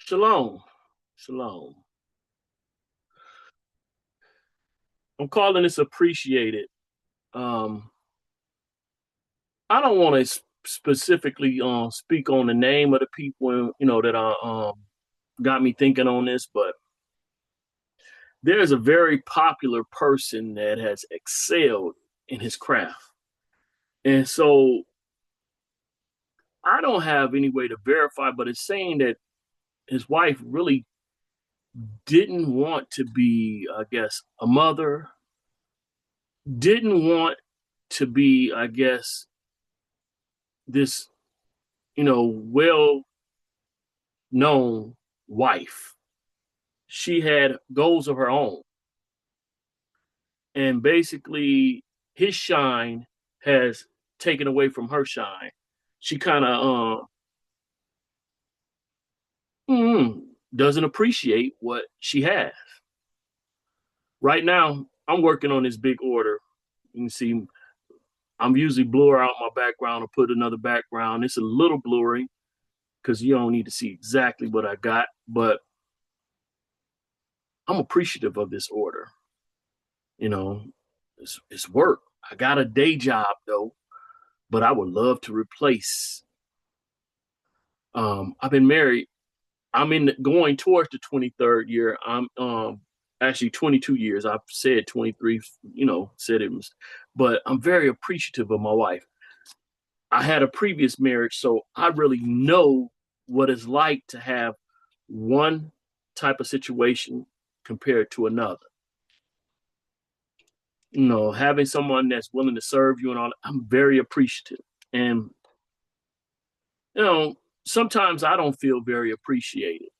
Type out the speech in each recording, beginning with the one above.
Shalom. Shalom. I'm calling this appreciated. Um, I don't want to specifically speak on the name of the people that got me thinking on this, but there's a very popular person that has excelled in his craft. And so I don't have any way to verify, but it's saying that his wife really didn't want to be, I guess, a mother, didn't want to be, I guess, this well known wife. She had goals of her own. And basically, his shine has taken away from her shine. She kind of doesn't appreciate what she has. Right now, I'm working on this big order. You can see I'm usually blur out my background or put another background. It's a little blurry because you don't need to see exactly what I got, but I'm appreciative of this order. You know, it's work. I got a day job though, but I would love to replace. I've been married. I'm in going towards the 23rd year. I'm actually 22 years. I've said 23. Said it was, but I'm very appreciative of my wife. I had a previous marriage, so I really know what it's like to have one type of situation compared to another. Having someone that's willing to serve you and all, I'm very appreciative. And, you know, sometimes I don't feel very appreciated.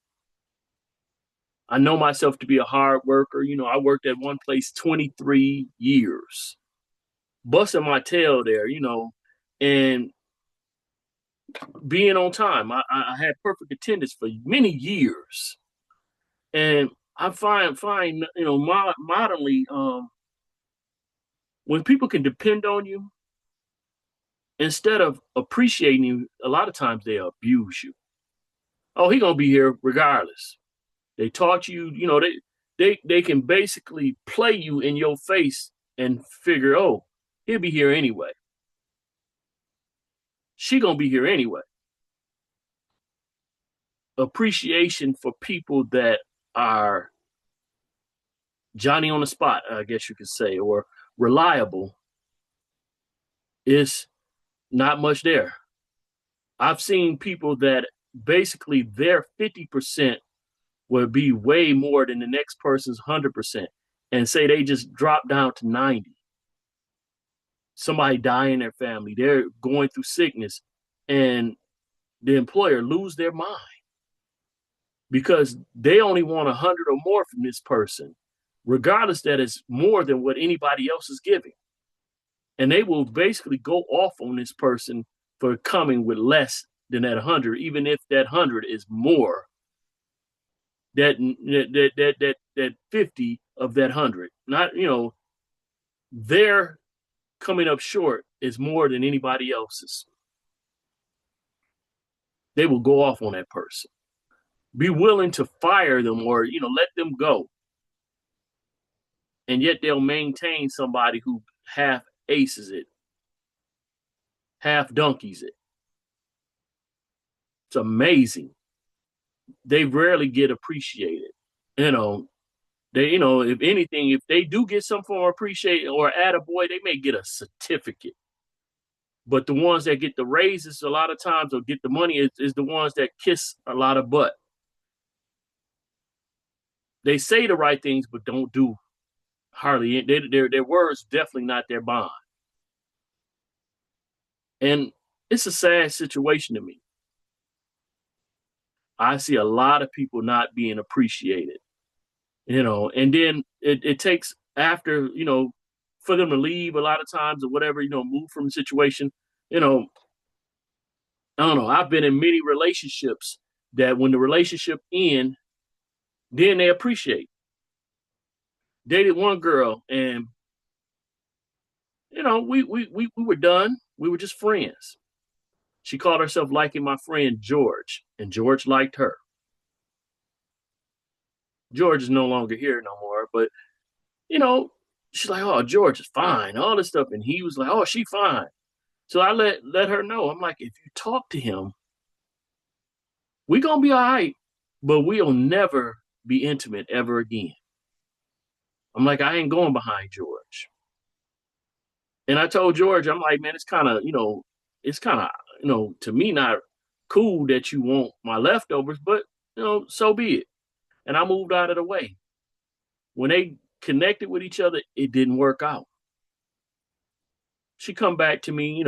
I know myself to be a hard worker. I worked at one place 23 years, busting my tail there, and being on time. I had perfect attendance for many years. And I find modernly, when people can depend on you, instead of appreciating you, a lot of times they abuse you. Oh, he gonna be here regardless. They taught you, they can basically play you in your face and figure, oh, he'll be here anyway. She gonna be here anyway. Appreciation for people that are Johnny on the spot, I guess you could say, or reliable is not much there. I've seen people that basically their 50% would be way more than the next person's 100% and say they just drop down to 90. Somebody die in their family, they're going through sickness, and the employer lose their mind because they only want 100 or more from this person, regardless that it's more than what anybody else is giving. And they will basically go off on this person for coming with less than that 100, even if that 100 is more that 50 of that 100. Not, their coming up short is more than anybody else's. They will go off on that person. Be willing to fire them or, let them go. And yet they'll maintain somebody who half aces it, half donkeys it. It's amazing. They rarely get appreciated. You know, if anything, if they do get some form of appreciation or add a boy, they may get a certificate. But the ones that get the raises a lot of times or get the money is the ones that kiss a lot of butt. They say the right things, but don't do hardly. Their words definitely not their bond. And it's a sad situation to me. I see a lot of people not being appreciated, and then it takes after, for them to leave a lot of times or whatever, move from the situation, you know, I don't know. I've been in many relationships that when the relationship end, then they appreciate. Dated one girl and, we were done. We were just friends. She called herself liking my friend George, and George liked her. George is no longer here no more, but you know, she's like, oh, George is fine, all this stuff. And he was like, oh, she fine. So I let her know. I'm like, if you talk to him, we gonna be all right, but we'll never be intimate ever again. I'm like, I ain't going behind George. And I told George, I'm like, man, it's kind of, to me not cool that you want my leftovers, but so be it. And I moved out of the way. When they connected with each other, it didn't work out. She come back to me,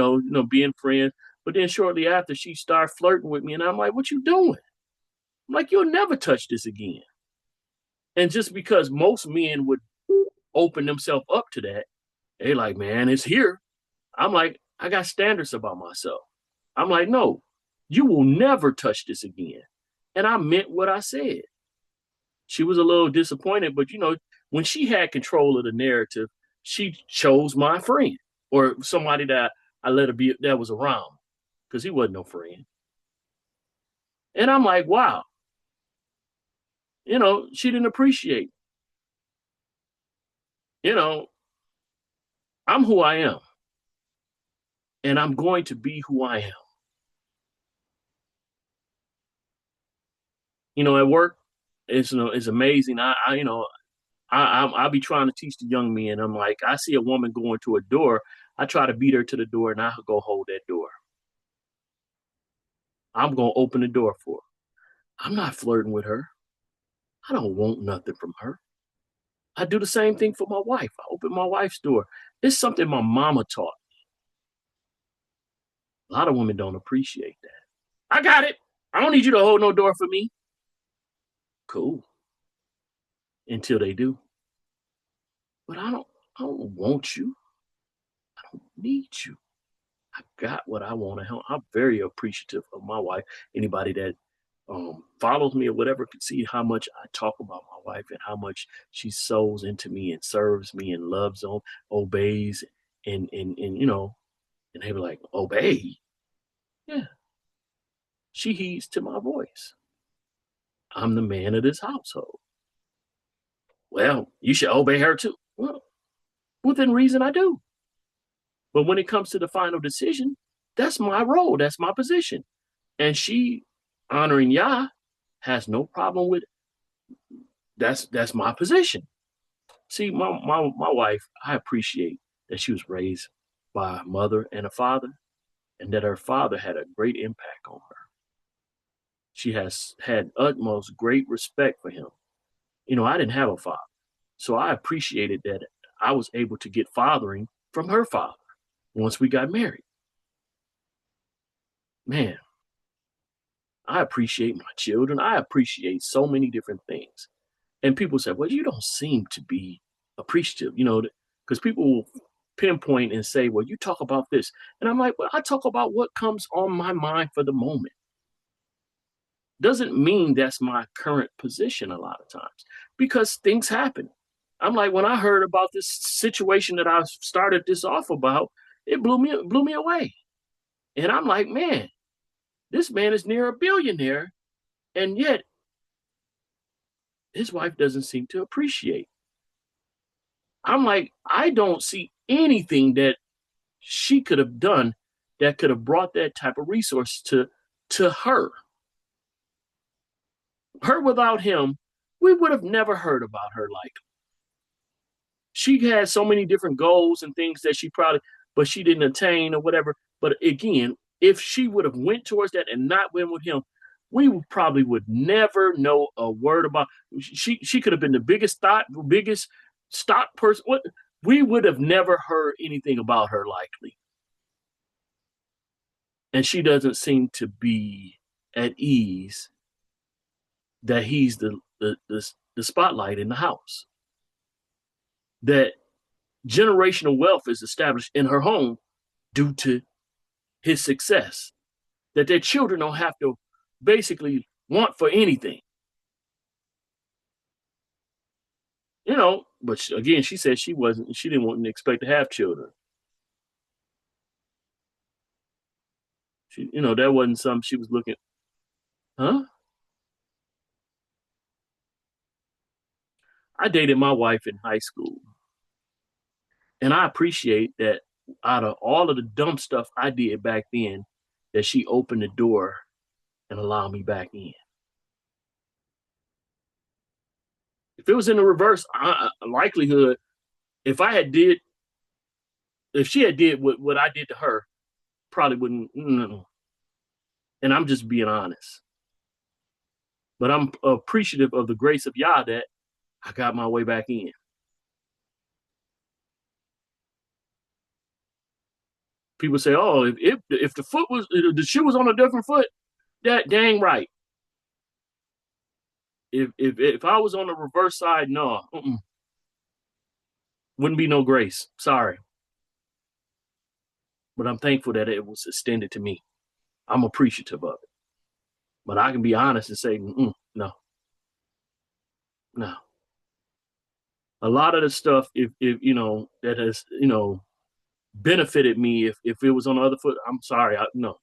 being friends, but then shortly after she started flirting with me, and I'm like, what you doing? I'm like, you'll never touch this again. And just because most men would open themselves up to that, they like, man, it's here. I'm like, I got standards about myself. I'm like, no, you will never touch this again. And I meant what I said. She was a little disappointed, but when she had control of the narrative, she chose my friend or somebody that I let her be that was around because he wasn't no friend. And I'm like, wow, she didn't appreciate, you know, I'm who I am and I'm going to be who I am. At work, it's amazing. I'll be trying to teach the young men. I'm like, I see a woman going to a door. I try to beat her to the door and I go hold that door. I'm going to open the door for her. I'm not flirting with her. I don't want nothing from her. I do the same thing for my wife. I open my wife's door. It's something my mama taught. A lot of women don't appreciate that. I got it. I don't need you to hold no door for me. Cool. Until they do. But I don't want you. I don't need you. I got what I want to help. I'm very appreciative of my wife. Anybody that follows me or whatever can see how much I talk about my wife and how much she sows into me and serves me and loves on, obeys, and and they be like, obey. Yeah, she heeds to my voice. I'm the man of this household. Well, you should obey her too. Well, within reason, I do. But when it comes to the final decision, that's my role. That's my position. And she honoring Yah has no problem with it. That's my position. See, my wife, I appreciate that she was raised by a mother and a father, and that her father had a great impact on her. She has had utmost great respect for him. I didn't have a father, so I appreciated that I was able to get fathering from her father once we got married. Man, I appreciate my children. I appreciate so many different things. And people say, well, you don't seem to be appreciative, because people will pinpoint and say, well, you talk about this. And I'm like, well, I talk about what comes on my mind for the moment. Doesn't mean that's my current position a lot of times because things happen. I'm like, when I heard about this situation that I started this off about, it blew me away. And I'm like, man, this man is near a billionaire, and yet his wife doesn't seem to appreciate. I'm like, I don't see anything that she could have done that could have brought that type of resource to her. Her without him, we would have never heard about her like she had so many different goals and things that she probably but she didn't attain or whatever. But again, if she would have went towards that and not went with him, we probably would never know a word about she could have been the biggest stock person. What we would have never heard anything about her likely. And she doesn't seem to be at ease that he's the spotlight in the house. That generational wealth is established in her home due to his success. That their children don't have to basically want for anything. But again, she said she didn't want to expect to have children. That wasn't something she was looking, huh? I dated my wife in high school, and I appreciate that out of all of the dumb stuff I did back then, that she opened the door and allowed me back in. If it was in the reverse, likelihood, if I had did, if she had did what I did to her, probably wouldn't. No. And I'm just being honest. But I'm appreciative of the grace of Yah that I got my way back in. People say, "Oh, if the foot was if the shoe was on a different foot, that dang right. If I was on the reverse side, no, wouldn't be no grace. Sorry, but I'm thankful that it was extended to me. I'm appreciative of it. But I can be honest and say, no, no. A lot of the stuff, if that has benefited me, if it was on the other foot, I'm sorry, no,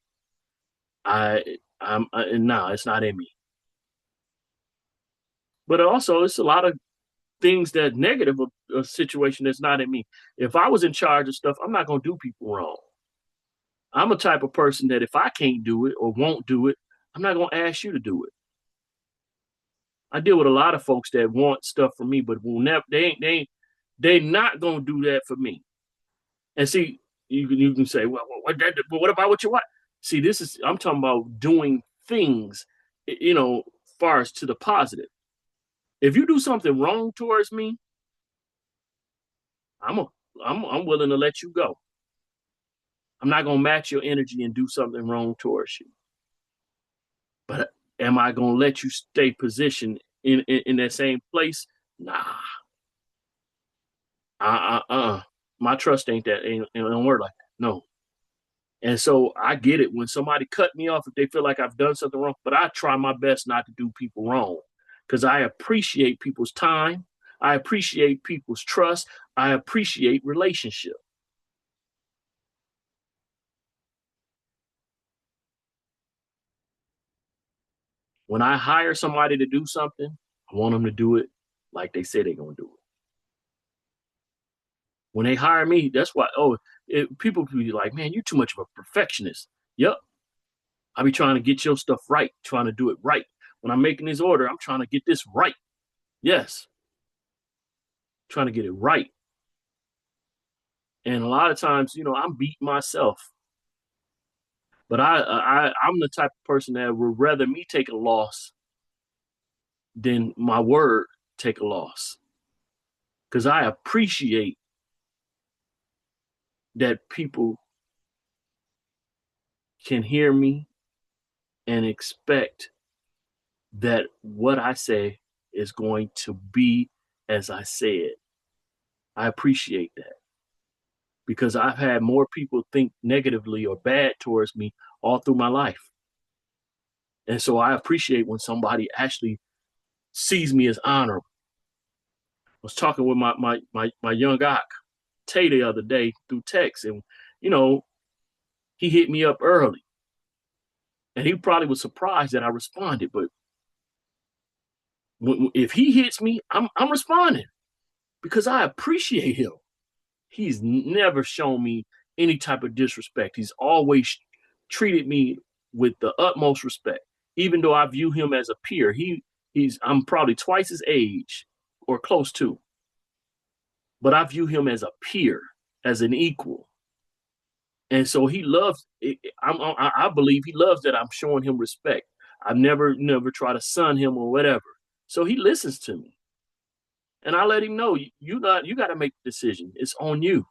no, it's not in me. But also, it's a lot of things that negative of a situation that's not in me. If I was in charge of stuff, I'm not gonna do people wrong. I'm a type of person that if I can't do it or won't do it, I'm not gonna ask you to do it. I deal with a lot of folks that want stuff from me, but will never. They not gonna do that for me. And see, you can say, well, what about what you want? See, I'm talking about doing things, far as to the positive. If you do something wrong towards me, I'm a, I'm willing to let you go. I'm not gonna match your energy and do something wrong towards you. But am I gonna let you stay positioned in that same place? Nah. My trust ain't that ain't don't work like that. No. And so I get it when somebody cut me off if they feel like I've done something wrong, but I try my best not to do people wrong because I appreciate people's time. I appreciate people's trust. I appreciate relationship. When I hire somebody to do something, I want them to do it like they say they're going to do it. When they hire me, that's why, people can be like, man, you're too much of a perfectionist. Yep. I be trying to get your stuff right, trying to do it right. When I'm making this order, I'm trying to get this right. Yes. Trying to get it right. And a lot of times, I'm beating myself. But I'm the type of person that would rather me take a loss than my word take a loss. Because I appreciate that people can hear me and expect that what I say is going to be as I said. I appreciate that because I've had more people think negatively or bad towards me all through my life. And so I appreciate when somebody actually sees me as honorable. I was talking with my young guy, Tay, the other day through text, and you know, he hit me up early. And he probably was surprised that I responded, but if he hits me, I'm responding because I appreciate him. He's never shown me any type of disrespect. He's always treated me with the utmost respect, even though I view him as a peer. I'm probably twice his age or close to, but I view him as a peer, as an equal. And so he loves. I believe he loves that I'm showing him respect. I've never try to son him or whatever. So he listens to me, and I let him know you got to make the decision. It's on you.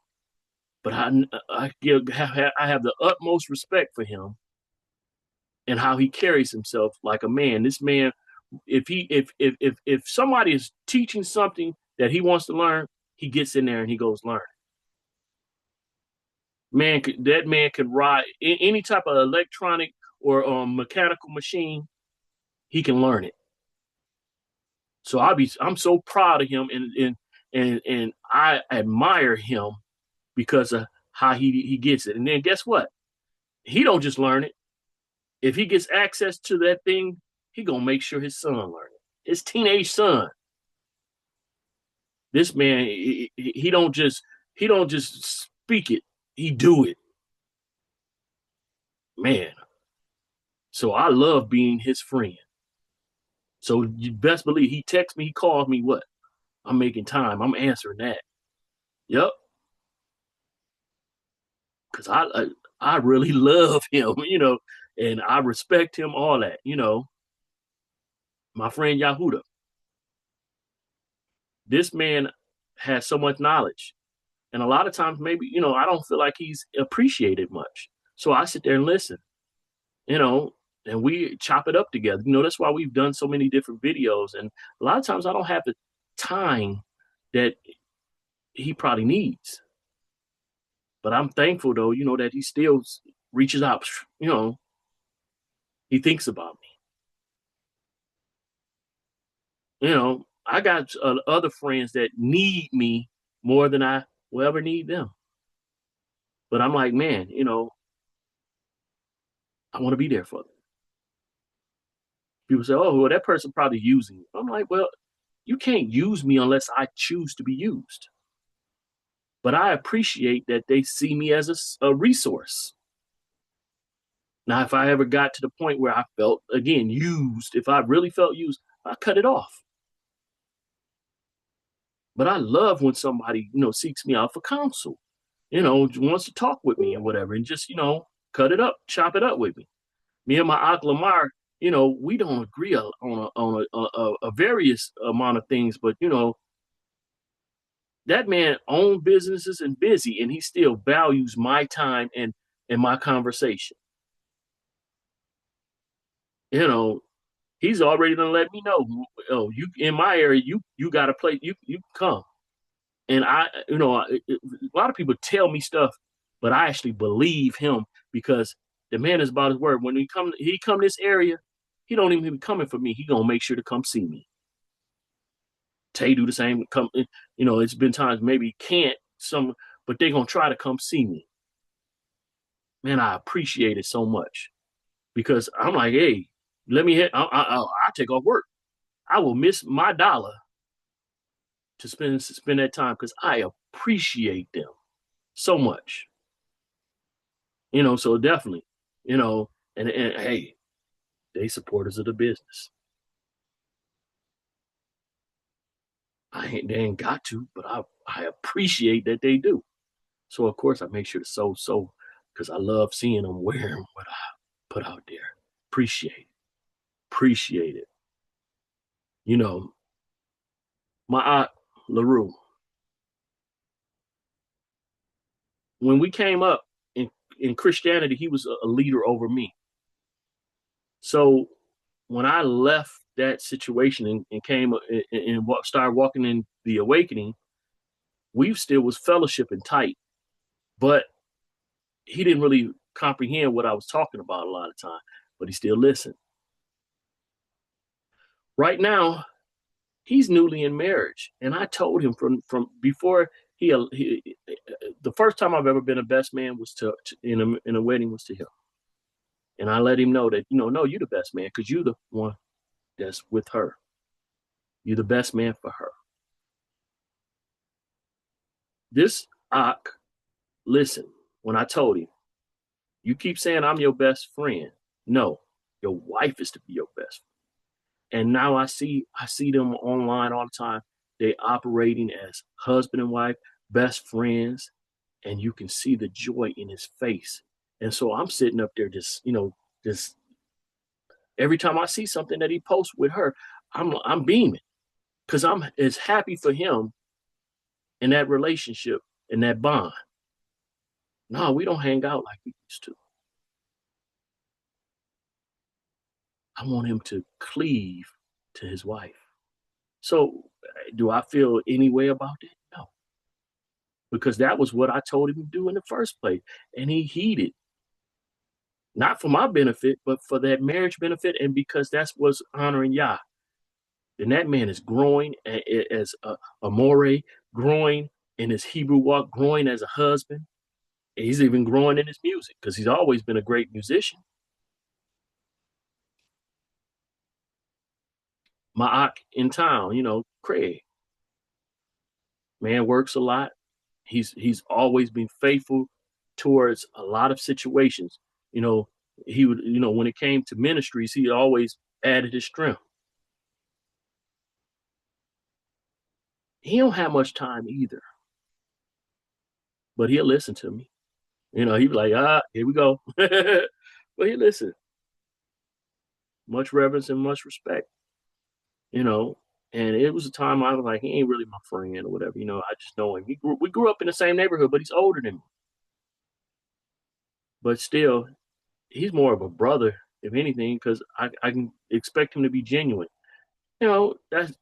But I have the utmost respect for him and how he carries himself like a man. This man, if somebody is teaching something that he wants to learn, he gets in there and he goes learn. That man can ride any type of electronic or mechanical machine. He can learn it. So I'm so proud of him and I admire him because of how he gets it. And then guess what? He don't just learn it. If he gets access to that thing, he gonna make sure his son learn it. His teenage son. This man, he don't just speak it, he do it, man. So I love being his friend. So you best believe he texts me, he calls me. What? I'm making time. I'm answering that. Yep, because I really love him, and I respect him. All that, my friend Yahuda. This man has so much knowledge, and a lot of times maybe I don't feel like he's appreciated much. So I sit there and listen, you know, and we chop it up together. That's why we've done so many different videos. And a lot of times I don't have the time that he probably needs. But I'm thankful though, that he still reaches out. He thinks about me. I got other friends that need me more than I will ever need them. But I'm like, man, I want to be there for them. People say, oh, well, that person probably using you. I'm like, well, you can't use me unless I choose to be used. But I appreciate that they see me as a resource. Now, if I ever got to the point where I felt, again, used, if I really felt used, I cut it off. But I love when somebody, seeks me out for counsel, wants to talk with me and whatever, and just, cut it up, chop it up with me. Me and my Ak Lamar, we don't agree on a various amount of things, but, that man owns businesses and busy, and he still values my time and my conversation. You know, he's already done let me know. Oh, you in my area, you got to play. You come, and a lot of people tell me stuff, but I actually believe him because the man is about his word. When he come this area, he don't even be coming for me. He gonna make sure to come see me. Tay do the same. Come, it's been times maybe can't but they gonna try to come see me. Man, I appreciate it so much because I'm like, hey, let me hit. I take off work. I will miss my dollar to spend that time because I appreciate them so much. So definitely, and hey, they supporters of the business. They ain't got to, but I appreciate that they do. So of course I make sure to so because I love seeing them wearing what I put out there. Appreciate it. Appreciate it. You know, my aunt LaRue, when we came up in Christianity, he was a leader over me. So when I left that situation and came and started walking in the awakening, we still was fellowshipping tight, but he didn't really comprehend what I was talking about a lot of time, but he still listened. Right now, he's newly in marriage, and I told him from before he the first time I've ever been a best man was in a wedding was to him, and I let him know that no, you're the best man because you're the one that's with her. You're the best man for her. This Ak, listen, when I told him, you keep saying I'm your best friend. No, your wife is to be your best friend. And now I see them online all the time. They operating as husband and wife, best friends, and you can see the joy in his face. And so I'm sitting up there just every time I see something that he posts with her, I'm beaming because I'm as happy for him in that relationship and that bond. No, we don't hang out like we used to. I want him to cleave to his wife. So, do I feel any way about it? No, because that was what I told him to do in the first place. And he heeded, not for my benefit, but for that marriage benefit. And because that's what's honoring Yah. And that man is growing as a more, growing in his Hebrew walk, growing as a husband. And he's even growing in his music because he's always been a great musician. Ma'ak in town, Craig. Man works a lot. He's always been faithful towards a lot of situations. You know, he would, when it came to ministries, he always added his strength. He don't have much time either, but he'll listen to me. He'd be like, here we go. But he listened. Much reverence and much respect, you know. And it was a time I was like, he ain't really my friend or whatever. I just know him. We grew up in the same neighborhood, but he's older than me. But still, he's more of a brother, if anything, because I can expect him to be genuine. That's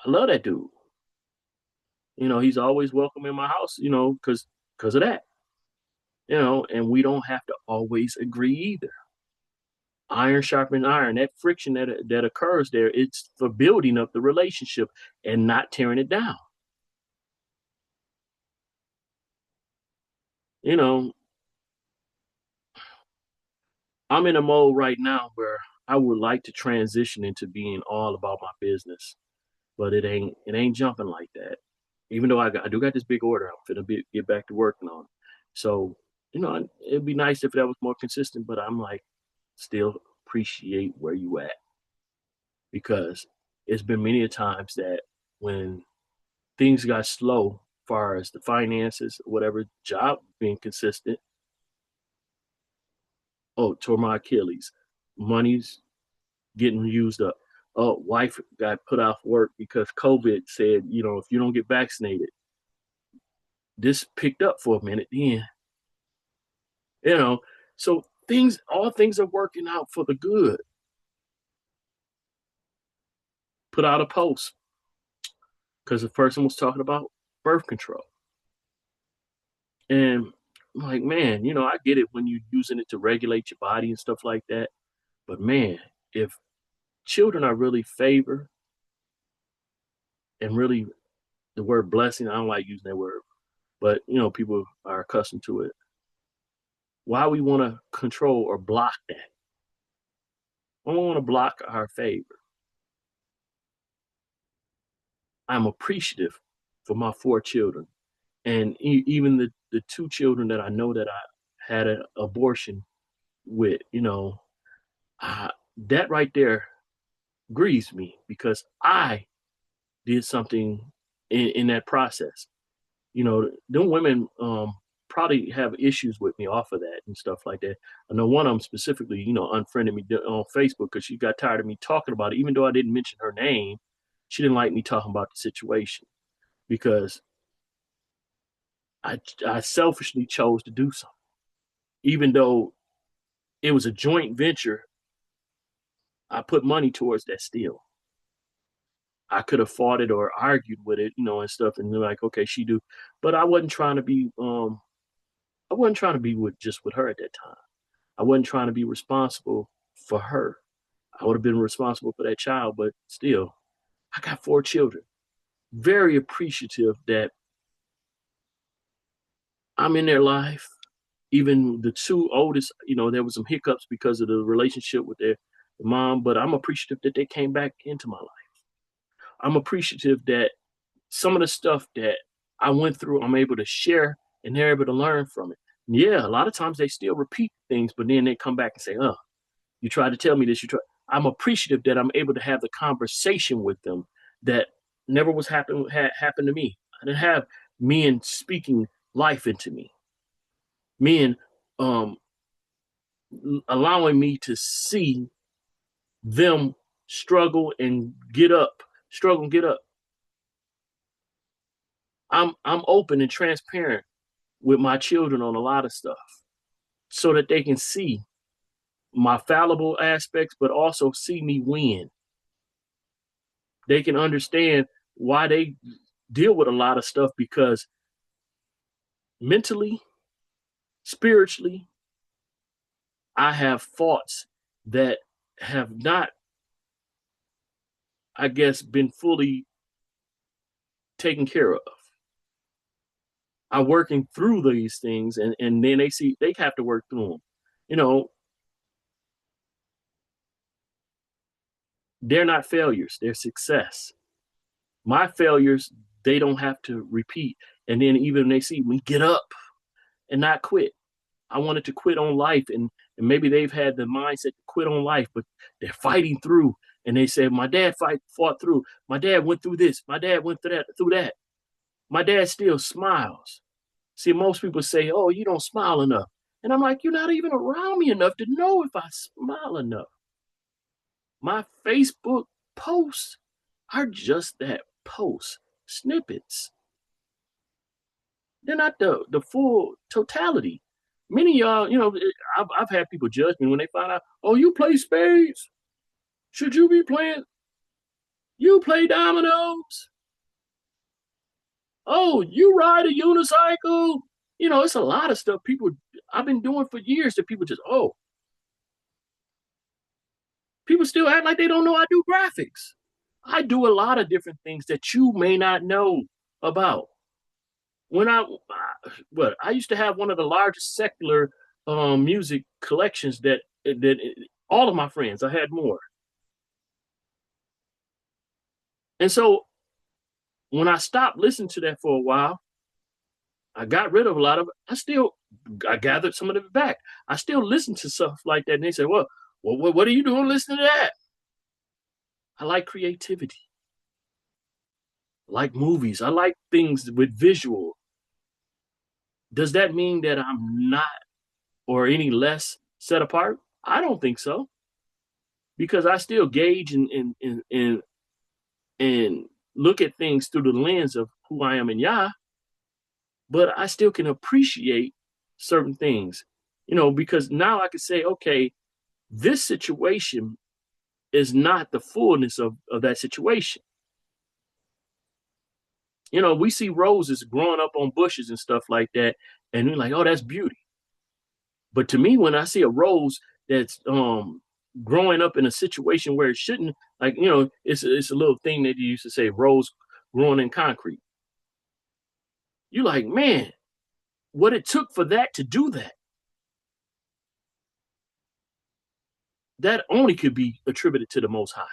I love that dude. He's always welcome in my house, because of that. And we don't have to always agree either. Iron sharpens iron. That friction that occurs there, it's for building up the relationship and not tearing it down. You know, I'm in a mode right now where I would like to transition into being all about my business, but it ain't jumping like that. Even though I do got this big order, I'm finna get back to working on. So it'd be nice if that was more consistent. But I'm like, still appreciate where you at, because it's been many a times that when things got slow, as far as the finances, whatever, job being consistent, oh, tore my Achilles, money's getting used up. Oh, wife got put off work because COVID said, if you don't get vaccinated, this picked up for a minute. Then, you know, so all things are working out for the good. Put out a post because the person was talking about birth control. And I'm like, man, I get it when you're using it to regulate your body and stuff like that. But man, if children are really favored and really, the word blessing, I don't like using that word, but people are accustomed to it. Why we want to control or block that? Why we want to block our favor? I'm appreciative for my 4 children, and even the 2 children that I know that I had an abortion with. That right there grieves me because I did something in that process. Them women probably have issues with me off of that and stuff like that. I know one of them specifically, unfriended me on Facebook because she got tired of me talking about it, even though I didn't mention her name. She didn't like me talking about the situation because I selfishly chose to do something, even though it was a joint venture. I put money towards that still. I could have fought it or argued with it, and stuff, and they're like, okay, she do, but I wasn't trying to be with her at that time. I wasn't trying to be responsible for her. I would have been responsible for that child, but still, I got 4 children. Very appreciative that I'm in their life. Even the 2 oldest, there was some hiccups because of the relationship with their mom, but I'm appreciative that they came back into my life. I'm appreciative that some of the stuff that I went through, I'm able to share and they're able to learn from it. Yeah, a lot of times they still repeat things, but then they come back and say, you tried to tell me this. I'm appreciative that I'm able to have the conversation with them that never had happened to me. I didn't have men speaking life into me, men um, allowing me to see them struggle and get up. I'm open and transparent with my children on a lot of stuff so that they can see my fallible aspects, but also see me win. They can understand why they deal with a lot of stuff because mentally, spiritually, I have thoughts that have not, I guess, been fully taken care of. I'm working through these things, and then they have to work through them. You know, they're not failures; they're success. My failures they don't have to repeat. And then even when they see me get up and not quit, I wanted to quit on life, and maybe they've had the mindset to quit on life, but they're fighting through. And they said, my dad fought through. My dad went through this. My dad went through that. My dad still smiles. See, most people say, oh, you don't smile enough. And I'm like, you're not even around me enough to know if I smile enough. My Facebook posts are just that, posts, snippets. They're not the full totality. Many of y'all, I've had people judge me when they find out, oh, you play spades. Should you be playing? You play dominoes. Oh, you ride a unicycle. It's a lot of stuff I've been doing for years that people just, oh. People still act like they don't know I do graphics. I do a lot of different things that you may not know about. When I used to have one of the largest secular music collections that all of my friends, I had more. And so when I stopped listening to that for a while, I got rid of a lot of it. I gathered some of it back. I still listen to stuff like that. And they say, well, what are you doing listening to that? I like creativity. I like movies. I like things with visual. Does that mean that I'm not or any less set apart? I don't think so. Because I still gauge and look at things through the lens of who I am in Yah, but I still can appreciate certain things, because now I can say, okay, this situation is not the fullness of that situation. We see roses growing up on bushes and stuff like that, and we're like, oh, that's beauty. But to me, when I see a rose that's growing up in a situation where it shouldn't, like, it's a little thing that you used to say, rose growing in concrete. You're like, man, what it took for that to do that only could be attributed to the Most High.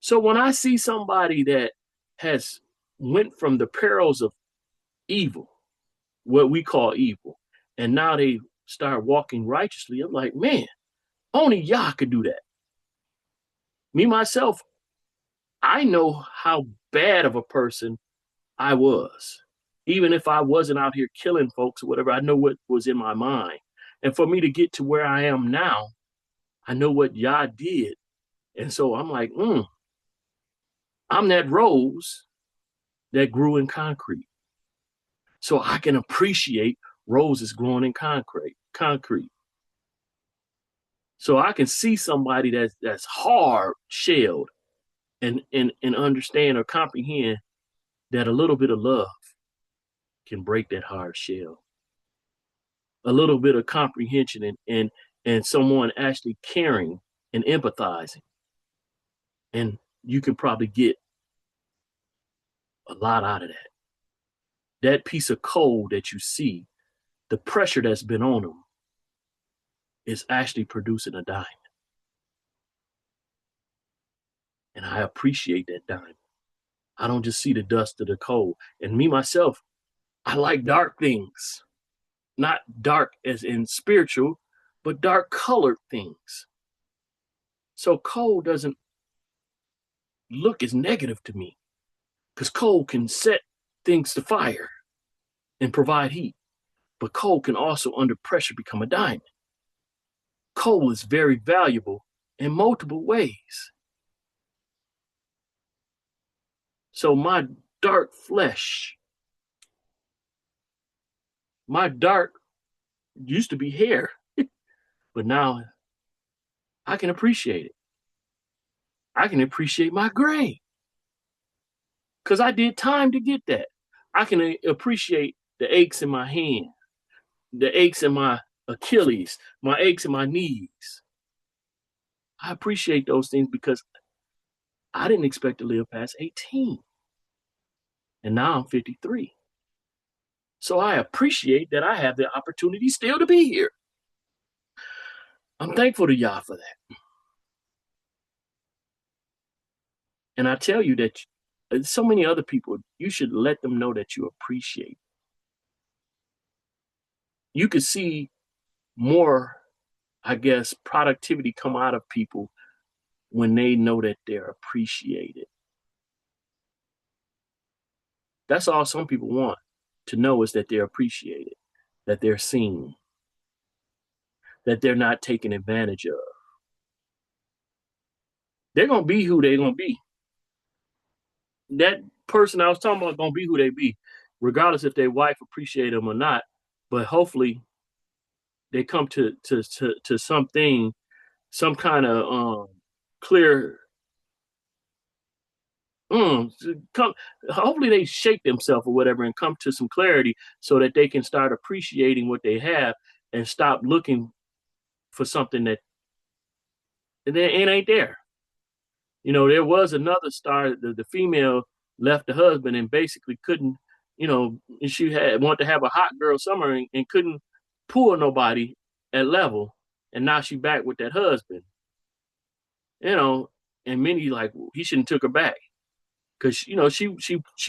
So when I see somebody that has went from the perils of evil, what we call evil, and now they start walking righteously, I'm like, man, only Yah could do that. Me, myself, I know how bad of a person I was. Even if I wasn't out here killing folks or whatever, I know what was in my mind. And for me to get to where I am now, I know what Yah did. And so I'm like, I'm that rose that grew in concrete. So I can appreciate roses growing in concrete. So I can see somebody that's hard shelled and understand or comprehend that a little bit of love can break that hard shell. A little bit of comprehension and someone actually caring and empathizing. And you can probably get a lot out of that. That piece of coal that you see, the pressure that's been on them is actually producing a diamond. And I appreciate that diamond. I don't just see the dust of the coal. And me, myself, I like dark things. Not dark as in spiritual, but dark colored things. So coal doesn't look as negative to me, because coal can set things to fire and provide heat. But coal can also, under pressure, become a diamond. Coal is very valuable in multiple ways. So my dark flesh, my dark used to be hair, but now I can appreciate it. I can appreciate my gray because I did time to get that. I can appreciate the aches in my hand, the aches in my Achilles, my aches in my knees. I appreciate those things because I didn't expect to live past 18. And now I'm 53. So I appreciate that I have the opportunity still to be here. I'm thankful to Yah for that. And I tell you that so many other people, you should let them know that you appreciate. You could see more, I guess, productivity come out of people when they know that they're appreciated. That's all some people want to know, is that they're appreciated, that they're seen, that they're not taken advantage of. They're gonna be who they're gonna be. That person I was talking about gonna be who they be, regardless if their wife appreciate them or not. But hopefully they come to something, some kind of clear. Come, hopefully they shake themselves or whatever and come to some clarity so that they can start appreciating what they have and stop looking for something that it ain't there. There was another star. The female left the husband and basically couldn't, and she had wanted to have a hot girl summer and couldn't pull nobody at level. And now she back with that husband, you know, and many like he shouldn't took her back because she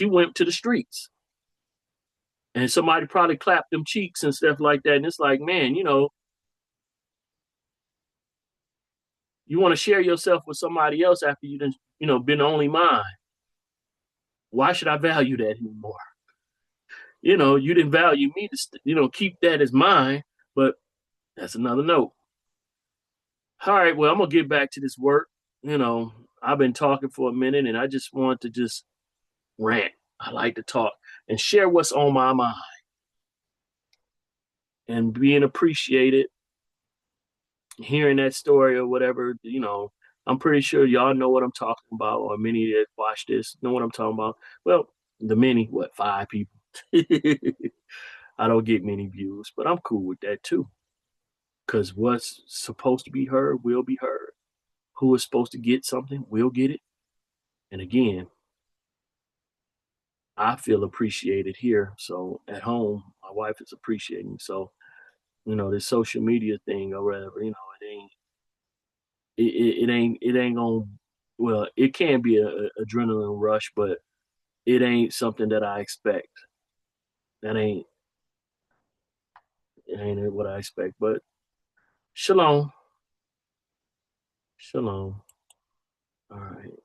went to the streets and somebody probably clapped them cheeks and stuff like that. And it's like, man, you want to share yourself with somebody else after you done, been only mine. Why should I value that anymore? You didn't value me to, keep that as mine, but that's another note. All right, well, I'm gonna get back to this work. I've been talking for a minute and I just want to just rant. I like to talk and share what's on my mind and being appreciated, hearing that story or whatever. I'm pretty sure y'all know what I'm talking about, or many that watch this know what I'm talking about. Well, the many, what, 5 people? I don't get many views, but I'm cool with that too. Because what's supposed to be heard will be heard. Who is supposed to get something will get it. And again, I feel appreciated here. So at home, my wife is appreciating. So, this social media thing or whatever, it ain't gonna, well, it can be a adrenaline rush, but it ain't something that I expect. That ain't what I expect. But shalom. Shalom. All right.